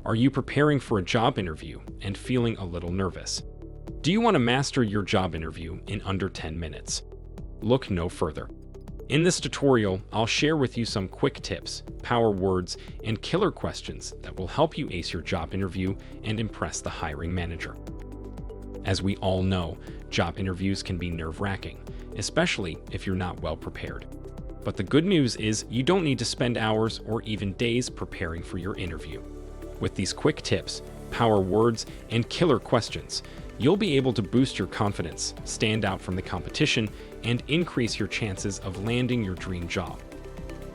Are you preparing for a job interview and feeling a little nervous? Do you want to master your job interview in under 10 minutes? Look no further. In this tutorial, I'll share with you some quick tips, power words, and killer questions that will help you ace your job interview and impress the hiring manager. As we all know, job interviews can be nerve-wracking, especially if you're not well prepared. But the good news is you don't need to spend hours or even days preparing for your interview. With these quick tips, power words, and killer questions, you'll be able to boost your confidence, stand out from the competition, and increase your chances of landing your dream job.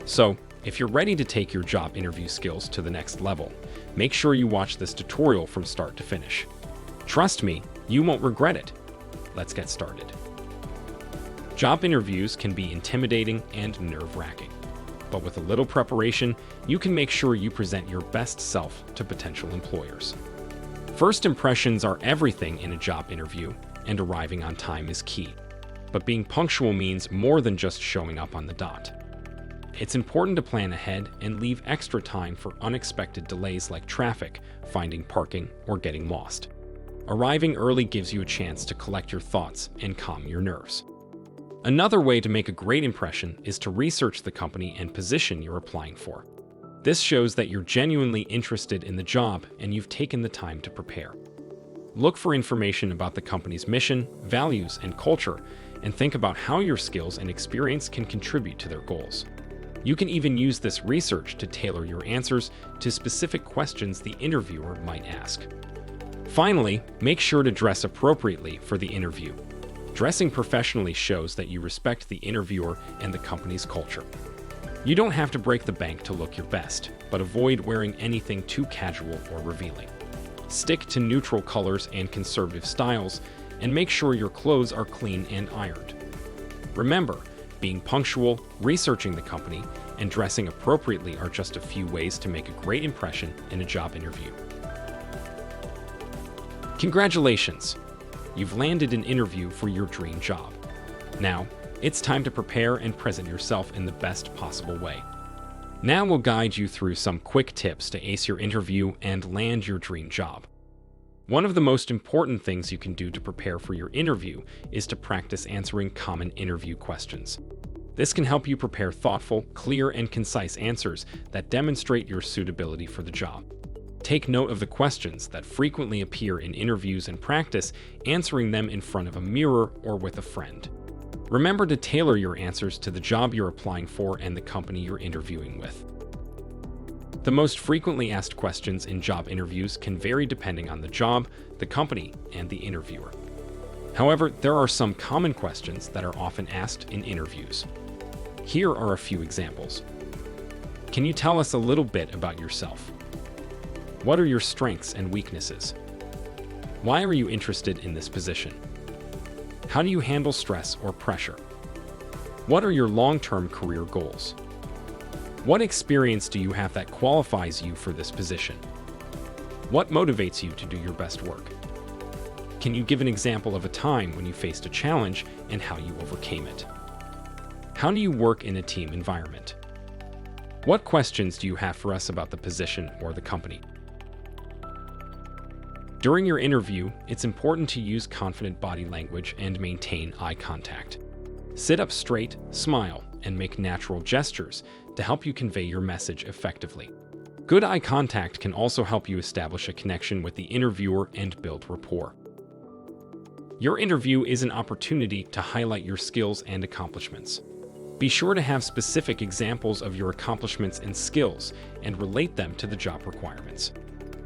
So, if you're ready to take your job interview skills to the next level, make sure you watch this tutorial from start to finish. Trust me, you won't regret it. Let's get started. Job interviews can be intimidating and nerve-wracking, but with a little preparation, you can make sure you present your best self to potential employers. First impressions are everything in a job interview, and arriving on time is key. But being punctual means more than just showing up on the dot. It's important to plan ahead and leave extra time for unexpected delays like traffic, finding parking, or getting lost. Arriving early gives you a chance to collect your thoughts and calm your nerves. Another way to make a great impression is to research the company and position you're applying for. This shows that you're genuinely interested in the job and you've taken the time to prepare. Look for information about the company's mission, values, and culture, and think about how your skills and experience can contribute to their goals. You can even use this research to tailor your answers to specific questions the interviewer might ask. Finally, make sure to dress appropriately for the interview. Dressing professionally shows that you respect the interviewer and the company's culture. You don't have to break the bank to look your best, but avoid wearing anything too casual or revealing. Stick to neutral colors and conservative styles, and make sure your clothes are clean and ironed. Remember, being punctual, researching the company, and dressing appropriately are just a few ways to make a great impression in a job interview. Congratulations! You've landed an interview for your dream job. Now, it's time to prepare and present yourself in the best possible way. Now we'll guide you through some quick tips to ace your interview and land your dream job. One of the most important things you can do to prepare for your interview is to practice answering common interview questions. This can help you prepare thoughtful, clear, and concise answers that demonstrate your suitability for the job. Take note of the questions that frequently appear in interviews and practice answering them in front of a mirror or with a friend. Remember to tailor your answers to the job you're applying for and the company you're interviewing with. The most frequently asked questions in job interviews can vary depending on the job, the company, and the interviewer. However, there are some common questions that are often asked in interviews. Here are a few examples. Can you tell us a little bit about yourself? What are your strengths and weaknesses? Why are you interested in this position? How do you handle stress or pressure? What are your long-term career goals? What experience do you have that qualifies you for this position? What motivates you to do your best work? Can you give an example of a time when you faced a challenge and how you overcame it? How do you work in a team environment? What questions do you have for us about the position or the company? During your interview, it's important to use confident body language and maintain eye contact. Sit up straight, smile, and make natural gestures to help you convey your message effectively. Good eye contact can also help you establish a connection with the interviewer and build rapport. Your interview is an opportunity to highlight your skills and accomplishments. Be sure to have specific examples of your accomplishments and skills and relate them to the job requirements.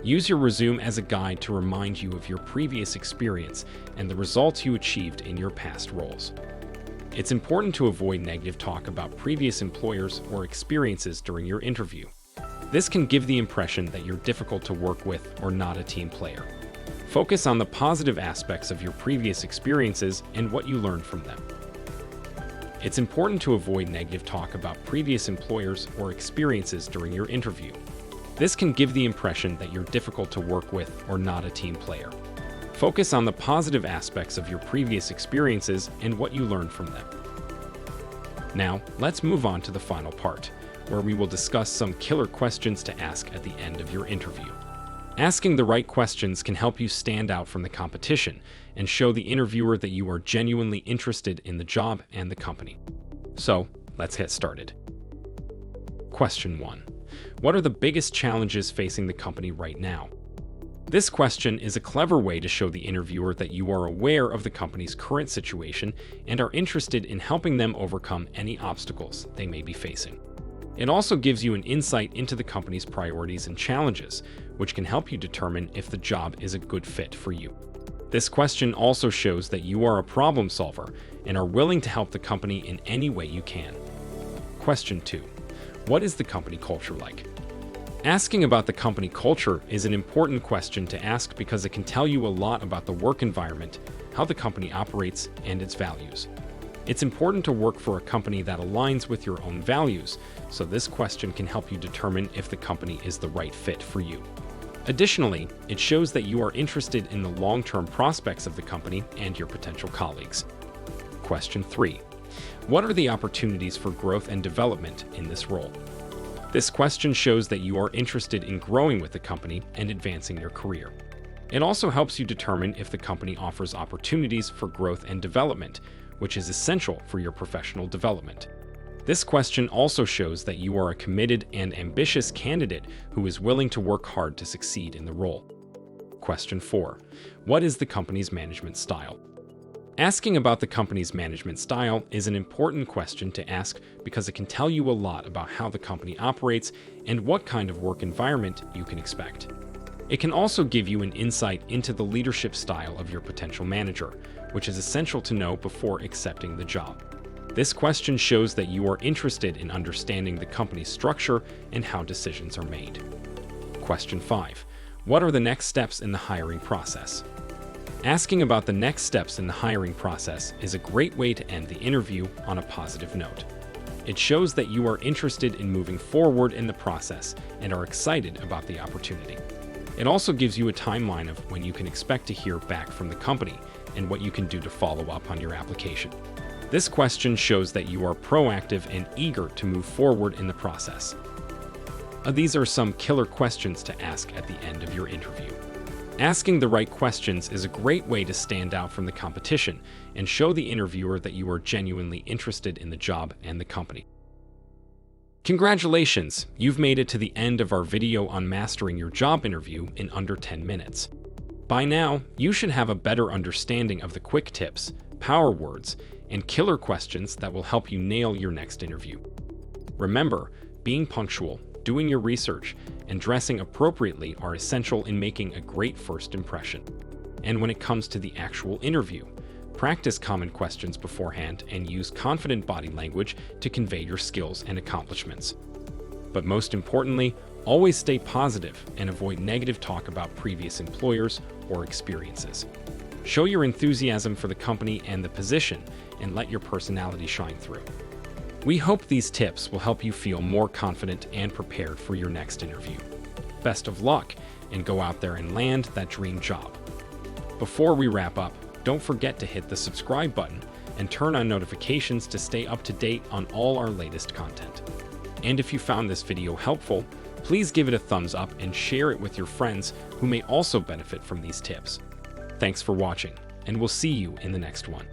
Use your resume as a guide to remind you of your previous experience and the results you achieved in your past roles. It's important to avoid negative talk about previous employers or experiences during your interview. This can give the impression that you're difficult to work with or not a team player. Focus on the positive aspects of your previous experiences and what you learned from them. It's important to avoid negative talk about previous employers or experiences during your interview. This can give the impression that you're difficult to work with or not a team player. Focus on the positive aspects of your previous experiences and what you learned from them. Now, let's move on to the final part, where we will discuss some killer questions to ask at the end of your interview. Asking the right questions can help you stand out from the competition and show the interviewer that you are genuinely interested in the job and the company. So, let's get started. Question 1. What are the biggest challenges facing the company right now? This question is a clever way to show the interviewer that you are aware of the company's current situation and are interested in helping them overcome any obstacles they may be facing. It also gives you an insight into the company's priorities and challenges, which can help you determine if the job is a good fit for you. This question also shows that you are a problem solver and are willing to help the company in any way you can. Question 2. What is the company culture like? Asking about the company culture is an important question to ask because it can tell you a lot about the work environment, how the company operates, and its values. It's important to work for a company that aligns with your own values, so this question can help you determine if the company is the right fit for you. Additionally, it shows that you are interested in the long-term prospects of the company and your potential colleagues. Question 3. What are the opportunities for growth and development in this role? This question shows that you are interested in growing with the company and advancing your career. It also helps you determine if the company offers opportunities for growth and development, which is essential for your professional development. This question also shows that you are a committed and ambitious candidate who is willing to work hard to succeed in the role. Question 4. What is the company's management style? Asking about the company's management style is an important question to ask because it can tell you a lot about how the company operates and what kind of work environment you can expect. It can also give you an insight into the leadership style of your potential manager, which is essential to know before accepting the job. This question shows that you are interested in understanding the company's structure and how decisions are made. Question 5. What are the next steps in the hiring process? Asking about the next steps in the hiring process is a great way to end the interview on a positive note. It shows that you are interested in moving forward in the process and are excited about the opportunity. It also gives you a timeline of when you can expect to hear back from the company and what you can do to follow up on your application. This question shows that you are proactive and eager to move forward in the process. These are some killer questions to ask at the end of your interview. Asking the right questions is a great way to stand out from the competition and show the interviewer that you are genuinely interested in the job and the company. Congratulations! You've made it to the end of our video on mastering your job interview in under 10 minutes. By now, you should have a better understanding of the quick tips, power words, and killer questions that will help you nail your next interview. Remember, being punctual, doing your research, and dressing appropriately are essential in making a great first impression. And when it comes to the actual interview, practice common questions beforehand and use confident body language to convey your skills and accomplishments. But most importantly, always stay positive and avoid negative talk about previous employers or experiences. Show your enthusiasm for the company and the position, and let your personality shine through. We hope these tips will help you feel more confident and prepared for your next interview. Best of luck, and go out there and land that dream job. Before we wrap up, don't forget to hit the subscribe button and turn on notifications to stay up to date on all our latest content. And if you found this video helpful, please give it a thumbs up and share it with your friends who may also benefit from these tips. Thanks for watching, and we'll see you in the next one.